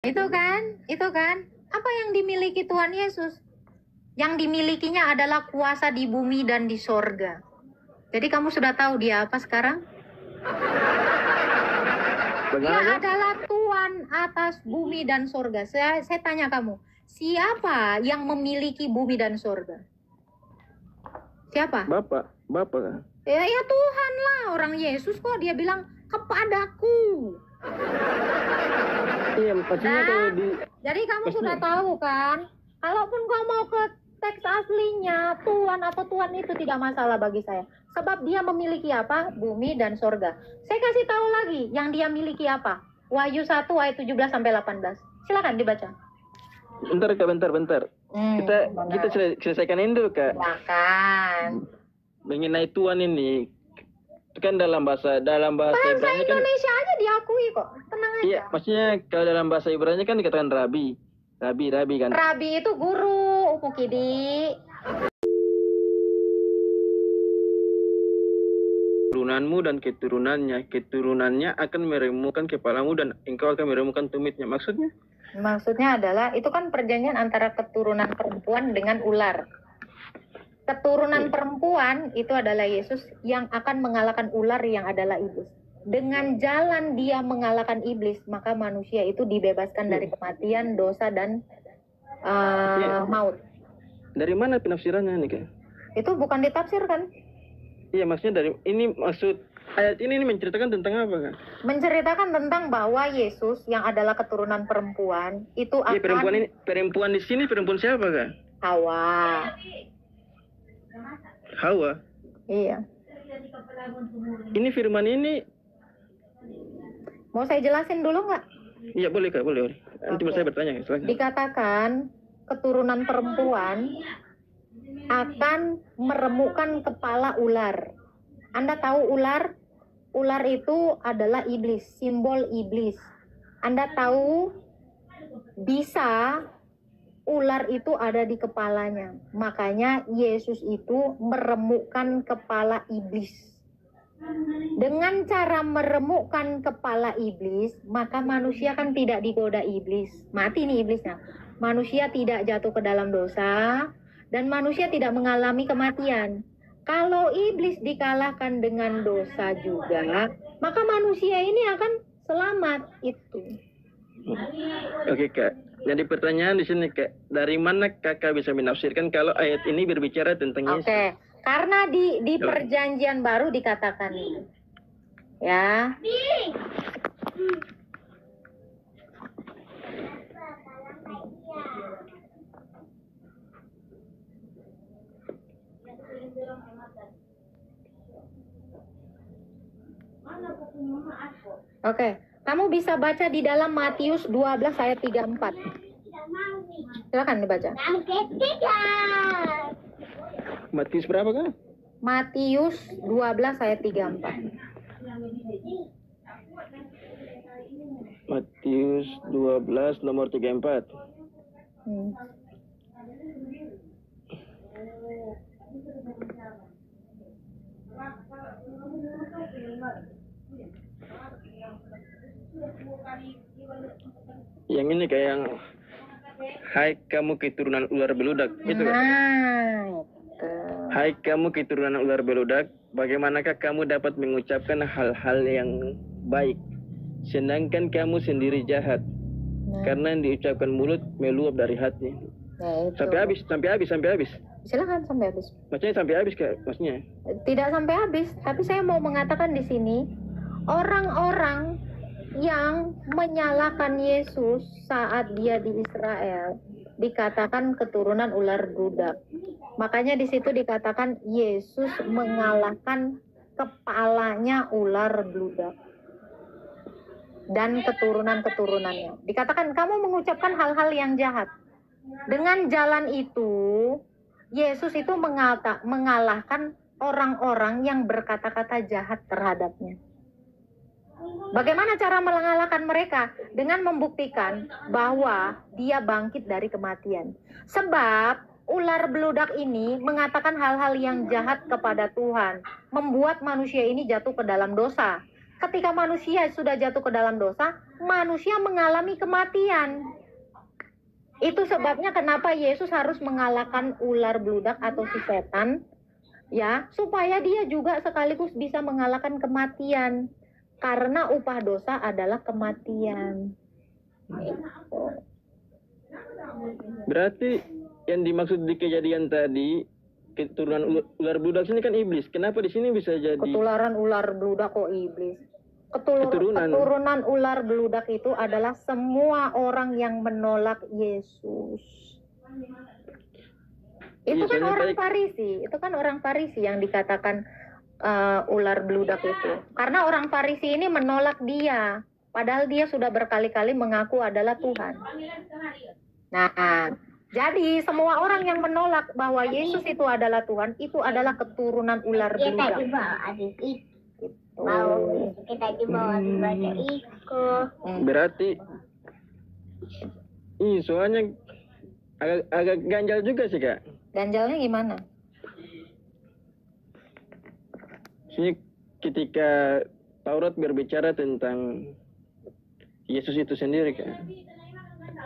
Itu kan, apa yang dimiliki Tuhan Yesus? Yang dimilikinya adalah kuasa di bumi dan di sorga. Jadi kamu sudah tahu dia apa sekarang? Dia adalah Tuhan atas bumi dan sorga. Saya tanya kamu, siapa yang memiliki bumi dan sorga? Siapa? Bapak. Ya Tuhan lah, orang Yesus kok dia bilang kepadaku. Iya, maksudnya kalau di... Jadi kamu sudah tahu kan, kalaupun kau mau ke teks aslinya, Tuhan atau Tuhan itu tidak masalah bagi saya. Sebab dia memiliki apa? Bumi dan sorga. Saya kasih tahu lagi, yang dia miliki apa? Wahyu 1 ayat 17 sampai 18. Silakan dibaca. Bentar. Kita selesaikan ini dulu, Kak. Silakan. Mengenai Tuhan ini, kan dalam bahasa Ibrani kan, Indonesia aja diakui kok. Tenang aja. iya, maksudnya kalau dalam bahasa Ibrani kan dikatakan rabi kan. Rabi itu guru, Mukidi. Turunanmu dan keturunannya akan meremukkan kepalamu dan engkau akan meremukkan tumitnya. Maksudnya adalah itu kan perjanjian antara keturunan perempuan dengan ular. Keturunan perempuan itu adalah Yesus yang akan mengalahkan ular yang adalah iblis. Dengan jalan dia mengalahkan iblis, maka manusia itu dibebaskan dari kematian, dosa, dan maut. Dari mana penafsirannya nih, Kak? Itu bukan ditafsirkan. Iya, maksudnya dari ini, maksud ayat ini menceritakan tentang apa, Kak? Menceritakan tentang bahwa Yesus yang adalah keturunan perempuan itu akan... Iya, perempuan di sini perempuan siapa, Kak? Hawa. Iya. Ini firman ini... Mau saya jelasin dulu nggak? Iya, boleh, Kak, boleh. Nanti saya bertanya. Silahkan. Dikatakan keturunan perempuan akan meremukkan kepala ular. Anda tahu ular? Ular itu adalah iblis, simbol iblis. Anda tahu bisa ular itu ada di kepalanya. Makanya Yesus itu meremukkan kepala iblis. Dengan cara meremukkan kepala iblis, maka manusia kan tidak digoda iblis. Mati nih iblisnya. Manusia tidak jatuh ke dalam dosa, dan manusia tidak mengalami kematian. Kalau iblis dikalahkan dengan dosa juga, maka manusia ini akan selamat itu. Oke, Kak. Jadi pertanyaan di sini, Kak, dari mana Kakak bisa menafsirkan kalau ayat ini berbicara tentang Yesus? Oke, karena di perjanjian baru dikatakan ini. Ya. Oke, kamu bisa baca di dalam Matius 12 ayat 34. Silakan dibaca. Matius berapa, Kak? Matius 12 ayat 34. Matius 12 nomor 34. Yang ini kayak yang hai kamu keturunan ular beludak, itu kan? Hai kamu keturunan ular beludak, bagaimanakah kamu dapat mengucapkan hal-hal yang baik, sedangkan kamu sendiri jahat? Karena yang diucapkan mulut meluap dari hati. Sampai habis. Silakan sampai habis. Maksudnya sampai habis, Kak? Maksudnya? Tidak sampai habis, tapi saya mau mengatakan di sini orang-orang yang menyalahkan Yesus saat dia di Israel dikatakan keturunan ular beludak. Makanya di situ dikatakan Yesus mengalahkan kepalanya ular beludak dan keturunan-keturunannya. Dikatakan kamu mengucapkan hal-hal yang jahat. Dengan jalan itu Yesus itu mengalahkan orang-orang yang berkata-kata jahat terhadapnya. Bagaimana cara mengalahkan mereka? Dengan membuktikan bahwa dia bangkit dari kematian. Sebab ular beludak ini mengatakan hal-hal yang jahat kepada Tuhan, membuat manusia ini jatuh ke dalam dosa. ketika manusia sudah jatuh ke dalam dosa, manusia mengalami kematian. Itu sebabnya kenapa Yesus harus mengalahkan ular beludak atau si setan, ya, supaya dia juga sekaligus bisa mengalahkan kematian. Karena upah dosa adalah kematian. Berarti yang dimaksud di kejadian tadi, keturunan ular beludak sini kan iblis. Kenapa di sini bisa jadi Ketularan ular beludak kok iblis? Keturunan. Keturunan ular beludak itu adalah semua orang yang menolak Yesus. Itu kan orang Farisi, itu kan orang Farisi yang dikatakan ular beludak itu. Karena orang Farisi ini menolak dia, padahal dia sudah berkali-kali mengaku adalah Tuhan. Nah, jadi semua orang yang menolak bahwa Yesus itu adalah Tuhan, itu adalah keturunan ular beludak. Kita dibawa baca itu. Berarti soalnya agak ganjal juga sih, Kak. Ganjalnya gimana? Sini ketika Taurat berbicara tentang Yesus itu sendiri, Kak.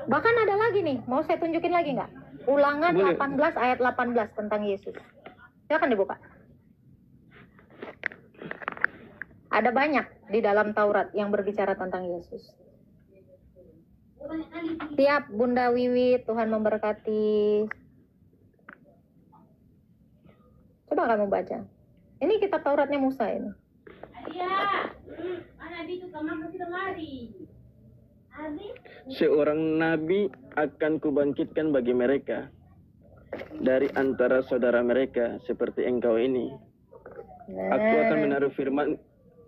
Bahkan ada lagi nih, mau saya tunjukin lagi nggak? Ulangan Boleh. 18 ayat 18 tentang Yesus. Silakan dibuka. Ada banyak di dalam Taurat yang berbicara tentang Yesus. Tiap Bunda Wiwi, Tuhan memberkati. Coba kamu baca. Ini kitab Tauratnya Musa ini. Seorang nabi akan kubangkitkan bagi mereka dari antara saudara mereka seperti engkau ini. Aku akan menaruh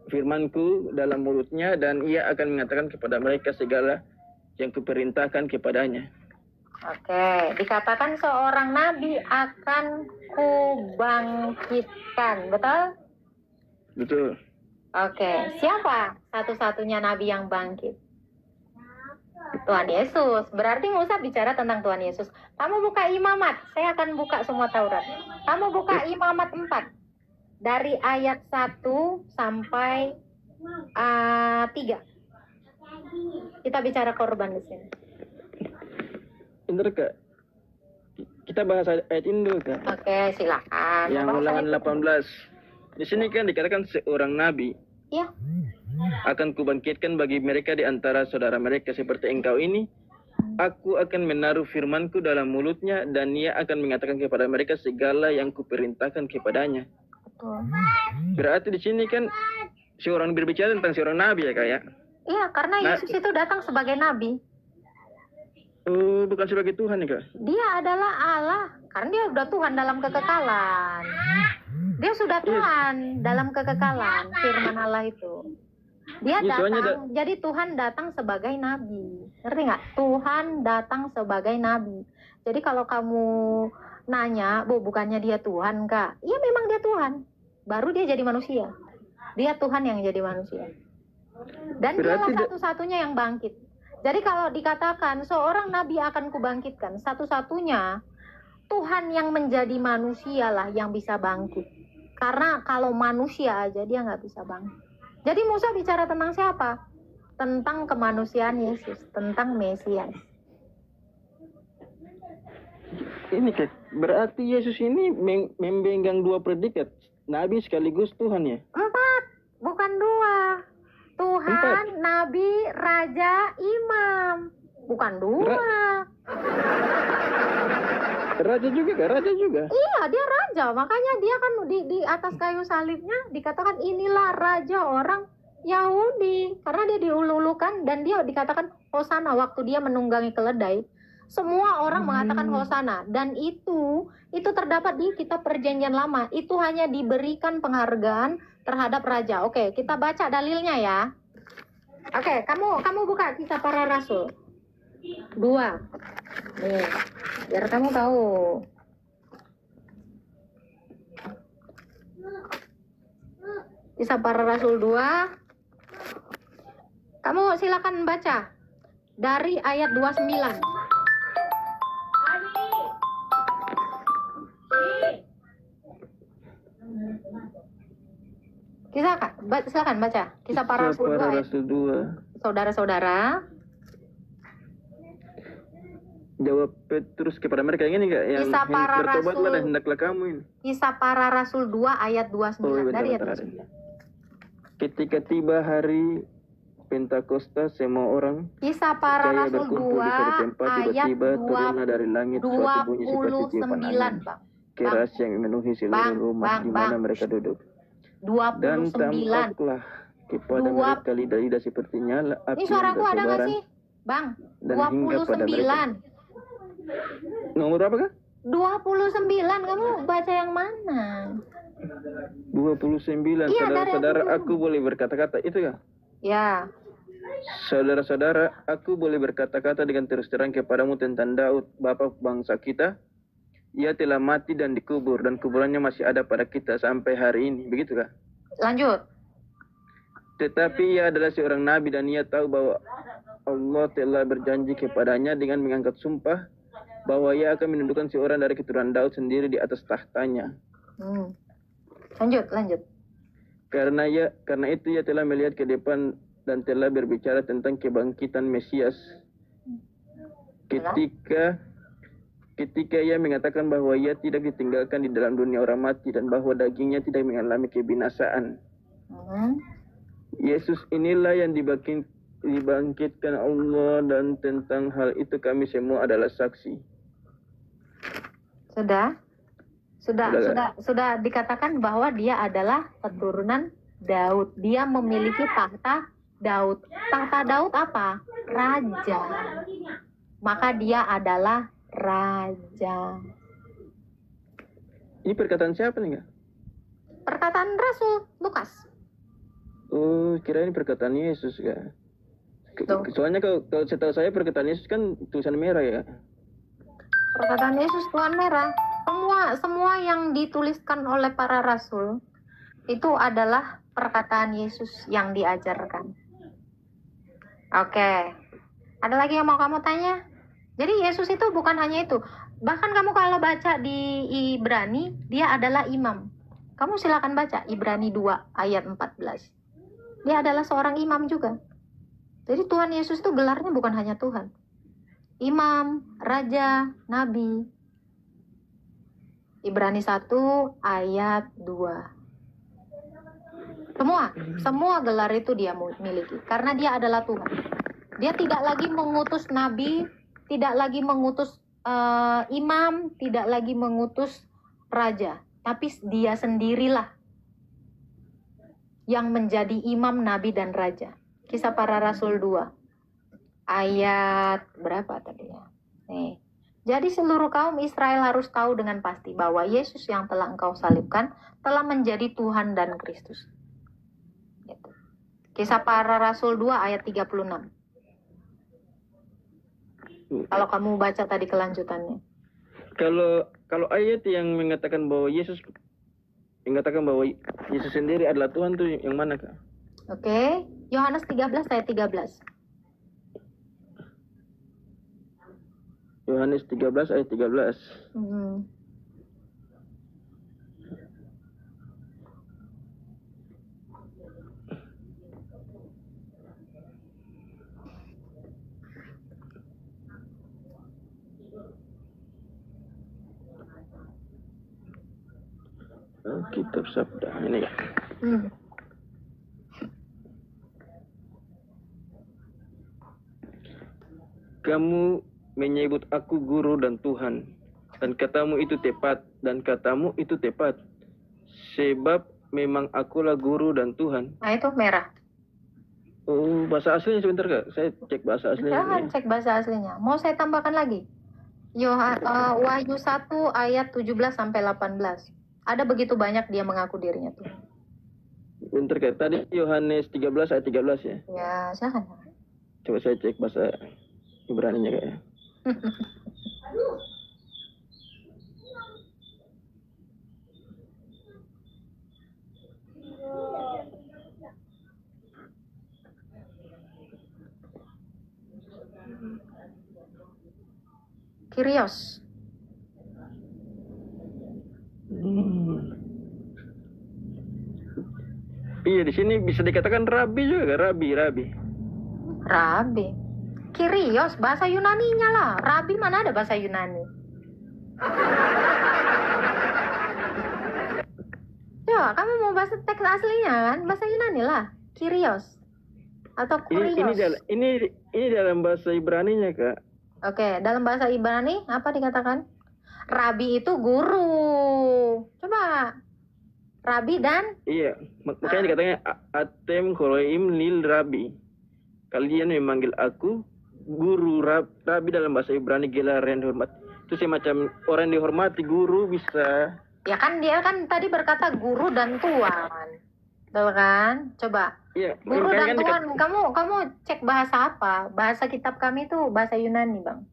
firmanku dalam mulutnya dan ia akan mengatakan kepada mereka segala yang kuperintahkan kepadanya. Oke, dikatakan seorang nabi akan kubangkitkan, betul? Betul. Oke, siapa satu-satunya nabi yang bangkit? Tuhan Yesus. Berarti Musa bicara tentang Tuhan Yesus. Kamu buka Imamat, saya akan buka semua Taurat. Kamu buka Imamat 4. Dari ayat 1 sampai 3. Kita bicara korban di sini. Bener, Kak. Kita bahas ayat ini dulu, Kak. Oke, silakan. Yang ulangan 18. Di sini kan dikatakan seorang nabi Iya. akan kubangkitkan bagi mereka di antara saudara mereka seperti engkau ini. Aku akan menaruh firmanku dalam mulutnya dan ia akan mengatakan kepada mereka segala yang kuperintahkan kepadanya. Betul. Berarti di sini kan seorang berbicara tentang seorang nabi ya, Kak ya? Iya, karena Yesus itu datang sebagai nabi. Oh, bukan sebagai Tuhan ya, Kak? Dia adalah Allah, karena dia sudah Tuhan dalam kekekalan. Dia sudah Tuhan dalam kekekalan, firman Allah itu. Dia datang, jadi Tuhan datang sebagai nabi. Ngerti nggak? Tuhan datang sebagai nabi. Jadi kalau kamu nanya, Bu, bukannya dia Tuhan, Kak? Iya, memang dia Tuhan. Baru dia jadi manusia. Dia Tuhan yang jadi manusia. Dan dialah satu-satunya yang bangkit. Jadi kalau dikatakan seorang nabi akan kubangkitkan, satu-satunya Tuhan yang menjadi manusia lah yang bisa bangkit. Karena kalau manusia aja dia nggak bisa bangkit. Jadi Musa bicara tentang siapa? Tentang kemanusiaan Yesus, tentang Mesias. Ini, Kak, berarti Yesus ini membenggang dua predikat, nabi sekaligus Tuhan ya? 4, bukan 2. Tuhan, nabi, raja, imam. Bukan 2. Raja juga, Kak? Raja juga? Iya, dia raja. Makanya dia kan di atas kayu salibnya dikatakan inilah raja orang Yahudi. Karena dia diulu-ulukan dan dia dikatakan Hosana waktu dia menunggangi keledai. Semua orang mengatakan Hosana. Dan itu terdapat di kitab Perjanjian Lama. Itu hanya diberikan penghargaan terhadap raja. Oke, kita baca dalilnya ya. Oke, kamu buka Kisah Para Rasul 2. Nih, biar kamu tahu. Kisah Para Rasul 2. Kamu silakan baca dari ayat 29. Kisah Silakan baca. Kisah para Rasul 2 ayat. Rasul 2. Saudara-saudara, Jawab Petrus kepada mereka yang ini enggak? Yang Kisah para bertobatlah Rasul. dan hendaklah kamu ini. Kisah para Rasul 2 ayat 29. Oh, Dari ayat bentar. 29. Ketika tiba hari Pentakosta, semua orang Kisah para percaya Rasul berkumpul di suatu 2 tempat. ayat Tiba-tiba turunlah dari langit suatu bunyi seperti tiupan angin 29, Bang. keras yang memenuhi seluruh rumah di mana mereka duduk. Dan 29. tampaklah kepada mereka lidah-lidah seperti nyala api Ini yang suaraku ada nggak bertebaran. sih? Bang, Dan hingga pada mereka. 29. Nomor berapa kah? 29, kamu baca yang mana? 29. Iya, Saudara-saudara, dari aku boleh berkata-kata, itu ya? Ya, Saudara-saudara, aku boleh berkata-kata dengan terus terang kepadamu tentang Daud, bapa bangsa kita. Ia telah mati dan dikubur, dan kuburannya masih ada pada kita sampai hari ini. Begitu kah? lanjut. Tetapi ia adalah seorang nabi dan ia tahu bahwa Allah telah berjanji kepadanya dengan mengangkat sumpah bahwa ia akan menundukkan seorang dari keturunan Daud sendiri di atas tahtanya. Lanjut. Karena itu ia telah melihat ke depan dan telah berbicara tentang kebangkitan Mesias. Ketika ia mengatakan bahwa ia tidak ditinggalkan di dalam dunia orang mati dan bahwa dagingnya tidak mengalami kebinasaan. Yesus inilah yang dibangkitkan Allah, dan tentang hal itu kami semua adalah saksi. Sudah dikatakan bahwa dia adalah keturunan Daud. Dia memiliki tahta Daud. Tahta Daud apa? Raja. Maka dia adalah raja. Ini perkataan siapa nih, Kak? Perkataan Rasul Lukas. Oh, kira ini perkataan Yesus, Kak. Soalnya kalau setahu saya perkataan Yesus kan tulisan merah ya. Perkataan Yesus tulisan merah. Semua yang dituliskan oleh para rasul itu adalah perkataan Yesus yang diajarkan. Oke. Ada lagi yang mau kamu tanya? Jadi Yesus itu bukan hanya itu. Bahkan kamu kalau baca di Ibrani, dia adalah imam. Kamu silakan baca Ibrani 2 ayat 14. Dia adalah seorang imam juga. Jadi Tuhan Yesus itu gelarnya bukan hanya Tuhan. Imam, raja, nabi. Ibrani 1 ayat 2. Semua gelar itu dia miliki karena dia adalah Tuhan. Dia tidak lagi mengutus nabi, tidak lagi mengutus imam, tidak lagi mengutus raja, tapi dia sendirilah yang menjadi imam, nabi, dan raja. Kisah para Rasul 2 ayat berapa tadi ya? Nih. Jadi seluruh kaum Israel harus tahu dengan pasti bahwa Yesus yang telah engkau salibkan telah menjadi Tuhan dan Kristus. Gitu. Kisah para Rasul 2 ayat 36. Kalau kamu baca tadi kelanjutannya. Kalau ayat yang mengatakan bahwa Yesus sendiri adalah Tuhan tuh yang mana, Kak? Oke, Yohanes 13 ayat 13. Yohanes 13 ayat 13. Kitab Sabda ini ya. Kamu menyebut aku guru dan Tuhan, dan katamu itu tepat, sebab memang akulah guru dan Tuhan. Nah itu merah. Oh, bahasa aslinya sebentar, Kak. Saya cek bahasa aslinya. Jangan cek bahasa aslinya. Mau saya tambahkan lagi? Wahyu 1 ayat 17 sampai 18. Ada begitu banyak dia mengaku dirinya Tuhan. Bentar, Kak. Tadi Yohanes 13 ayat 13 ya? Ya, silahkan. Coba saya cek bahasa Ibraninya, Kak ya. Kyrios. Iya, di sini bisa dikatakan rabi juga, rabi. Rabi. Kyrios, bahasa Yunaninya lah. Rabi mana ada bahasa Yunani? Coba, kamu mau bahasa teks aslinya kan? Bahasa Yunani lah. Kyrios. Atau Kurios. Ini dalam bahasa Ibraninya, Kak. Oke, dalam bahasa Ibrani apa dikatakan? Rabi itu guru. Coba. Rabi dan? Iya, makanya dikatakan atem koroim lil rabi. Kalian memanggil aku guru. Rabi dalam bahasa Ibrani gelar yang dihormati. Itu semacam orang dihormati, guru bisa. Ya kan dia kan tadi berkata guru dan tuan. Betul kan? Coba. Iya, Guru dan kan tuan, kamu cek bahasa apa? Bahasa kitab kami itu bahasa Yunani, Bang.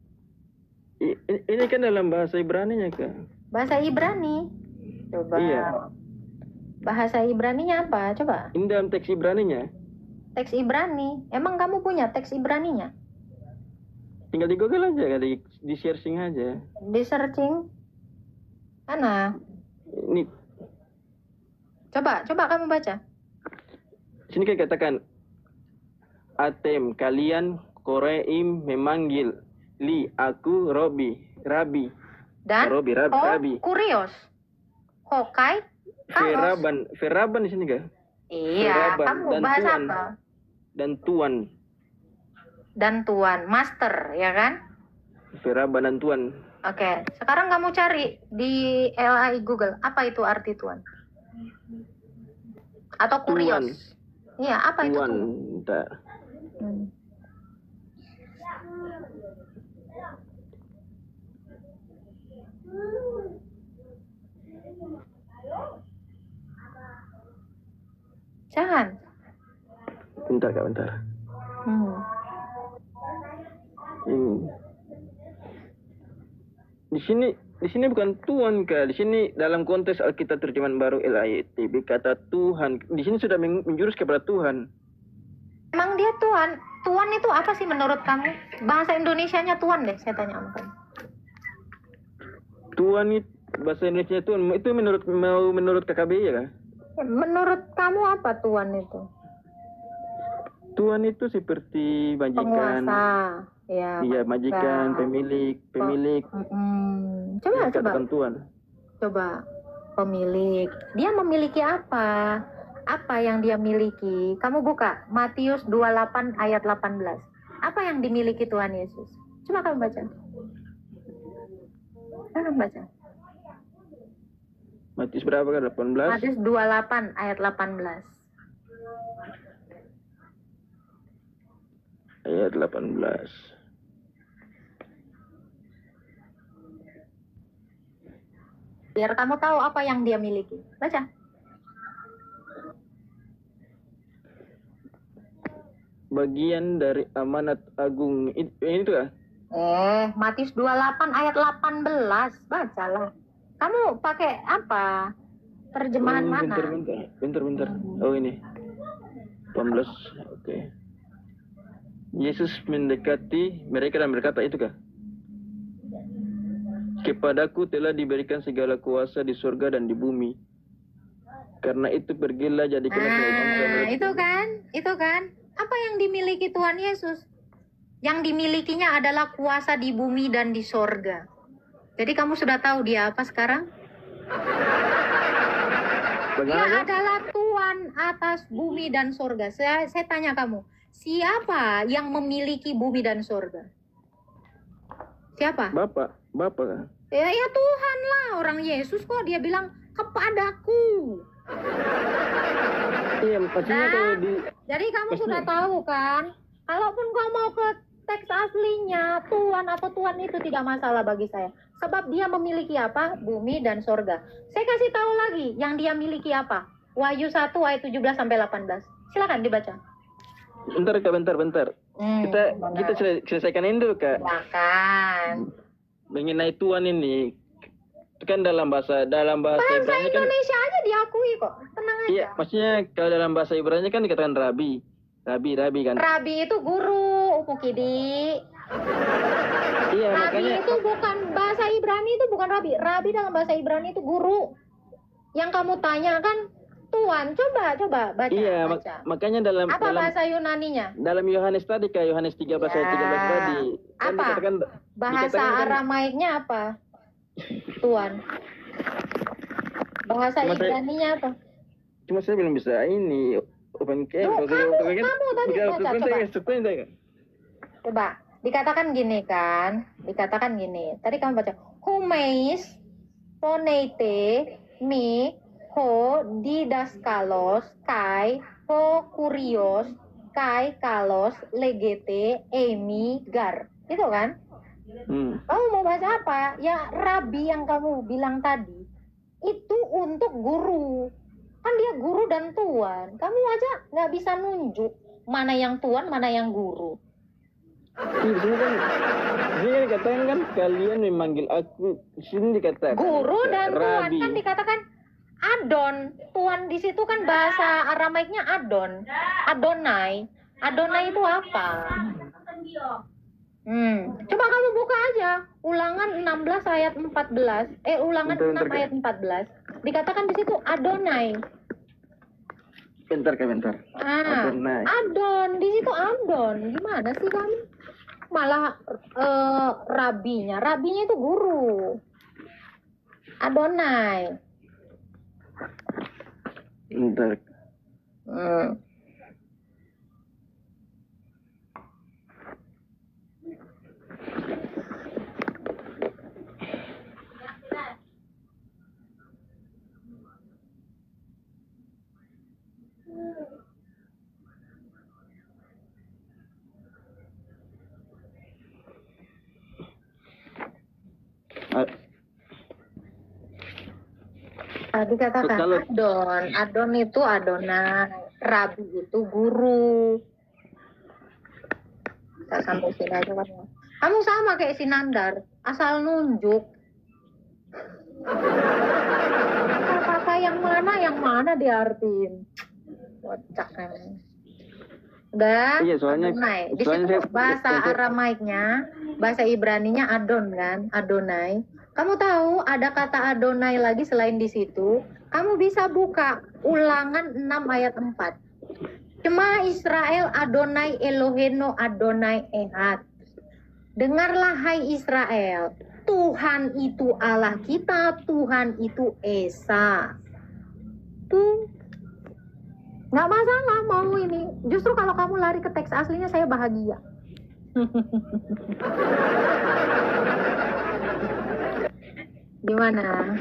Ini kan dalam bahasa Ibraninya, Kak. Bahasa Ibrani. Coba. Iya. Bahasa Ibraninya apa? Coba. Ini dalam teks Ibraninya. Teks Ibrani. Emang kamu punya teks Ibraninya? Tinggal di Google aja, di searching aja. Di searching. Mana? Ini Coba kamu baca. sini kan katakan atem kalian koreim memanggil li aku rabi. Dan Rabi. Kurios. Hokai. Kalos. Feraban di sini, Kak. Iya, Feraban kamu dan bahasa tuan. apa? Dan tuan. Master, ya kan? Feraban dan tuan. Oke, sekarang kamu cari di LAI Google, apa itu arti tuan? Atau Kurios? Iya, apa itu Tuan. tuan? Bentar. Hmm. Jangan. Bentar, Kak, bentar. Hmm. Ini. Di sini bukan Tuhan, Kak. Di sini dalam konteks Alkitab terjemahan baru LAITB kata Tuhan. Di sini sudah menjurus kepada Tuhan. Emang dia tuan? Tuan itu apa sih menurut kamu? Bahasa Indonesianya tuan deh, saya tanya sama kamu. Tuhan itu bahasa Indonesia Tuhan itu menurut KKBI ya, Kak? Menurut kamu apa tuan itu? Tuhan itu seperti majikan. Penguasa. Ya, Iya, majikan, pemilik. Coba. Katakan Tuhan. Coba, pemilik. Dia memiliki apa? Apa yang dia miliki? Kamu buka Matius 28 ayat 18. Apa yang dimiliki Tuhan Yesus? Coba kamu baca. Matius berapa, Kak? 18? Matius 28 ayat 18. Ayat 18. Biar kamu tahu apa yang dia miliki. Baca. Bagian dari amanat agung. Ini tuh, Kak? Matius 28 ayat 18. Bacalah. Kamu pakai apa? Terjemahan mana? Bentar. Oh, ini. 18. Oke. Yesus mendekati mereka dan berkata, itu, Kak? Kepadaku telah diberikan segala kuasa di surga dan di bumi. Karena itu pergilah jadikanlah Nah, itu kan. Apa yang dimiliki Tuhan Yesus? Yang dimilikinya adalah kuasa di bumi dan di surga. Jadi kamu sudah tahu dia apa sekarang? Dia adalah Tuhan atas bumi dan surga. Saya tanya kamu, siapa yang memiliki bumi dan surga? Siapa? Bapak. Ya Tuhan lah, orang Yesus kok dia bilang kepadaku. Iya, maksudnya kalau di... Jadi kamu sudah tahu kan? Kalaupun kau mau ke teks aslinya, Tuhan atau Tuhan itu tidak masalah bagi saya. Sebab dia memiliki apa? Bumi dan sorga. Saya kasih tahu lagi yang dia miliki apa. Wahyu 1 ayat 17 sampai 18. Silakan dibaca. Bentar, Kak, bentar. Kita selesaikan ini dulu, Kak. Silakan. Mengenai Tuhan ini, itu kan dalam bahasa Bahasa Ibrani kan, Indonesia aja diakui kok. Tenang aja. iya, maksudnya kalau dalam bahasa Ibrani kan dikatakan rabi kan. Rabi itu guru, Mukidi. Iya, Rabi makanya itu bukan bahasa Ibrani, itu bukan rabi. Rabi dalam bahasa Ibrani itu guru. Yang kamu tanya kan Tuhan. Coba baca. Iya, baca. makanya dalam Apa bahasa Yunaninya? dalam Yohanes tadi, kayak Yohanes 13 ayat 13 tadi. Kan Apa? dikatakan, Bahasa Aramaiknya apa? Tuhan. Bahasa Cuma saya- Ibraninya apa? cuma saya belum bisa ini open cam. Loh, kamu tadi baca, coba. Coba. Dikatakan gini. Tadi kamu baca. Humeis poneite mi ho didaskalos kai ho kurios kai kalos legete emi gar. Itu kan? Kamu mau bahasa apa? Ya rabi yang kamu bilang tadi itu untuk guru. Kan dia guru dan tuan. Kamu aja nggak bisa nunjuk mana yang tuan, mana yang guru. Di sini kan dikatakan kan kalian memanggil aku, di sini dikatakan Guru dan tuan Rabi. kan dikatakan adon. Tuan di situ kan bahasa Aramaiknya adon. Adonai. Adonai itu apa? Coba kamu buka aja Ulangan 16 ayat 14. Ulangan 6 ayat 14. Dikatakan di situ Adonai. Bentar. Adonai. Adon, di situ Adon. Gimana sih kamu? Malah rabinya itu guru. Adonai. Bentar. Dikatakan Adon itu Adonai, Rabi itu guru. Kita sampai sini aja kan. Kamu sama kayak si Nandar, asal nunjuk. Kata yang mana diartiin. Kocak memang. Udah, Iya, soalnya Adonai. Di situ bahasa Aramaiknya, bahasa Ibraninya Adon kan, Adonai. Kamu tahu ada kata Adonai lagi selain di situ? Kamu bisa buka Ulangan 6 ayat 4. Shema Israel Adonai Eloheno Adonai Ehad. Dengarlah hai Israel, Tuhan itu Allah kita, Tuhan itu Esa. Tuh, nggak masalah mau ini. Justru kalau kamu lari ke teks aslinya saya bahagia. Gimana?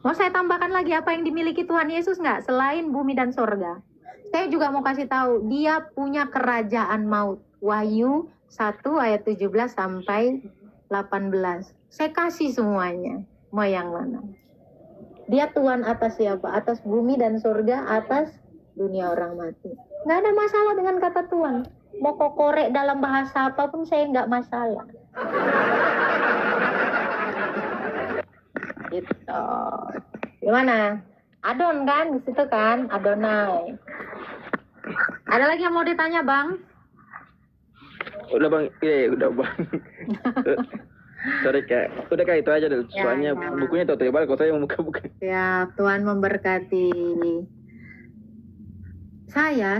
Mau saya tambahkan lagi apa yang dimiliki Tuhan Yesus nggak? Selain bumi dan sorga. Saya juga mau kasih tahu, dia punya kerajaan maut. Wahyu 1 ayat 17 sampai 18. Saya kasih semuanya. Mau yang mana? Dia Tuhan atas siapa? Atas bumi dan sorga, atas dunia orang mati. Nggak ada masalah dengan kata Tuhan. Mau kokorek dalam bahasa apapun saya nggak masalah. Gitu. Gimana? Adon kan di situ kan, Adonai. Ada lagi yang mau ditanya, Bang? Udah Bang, udah Bang. Sorry Kak, udah Kak itu aja dulu. Soalnya bukunya tebal, kalau saya mau buka-buka. Ya, Tuhan memberkati. Saya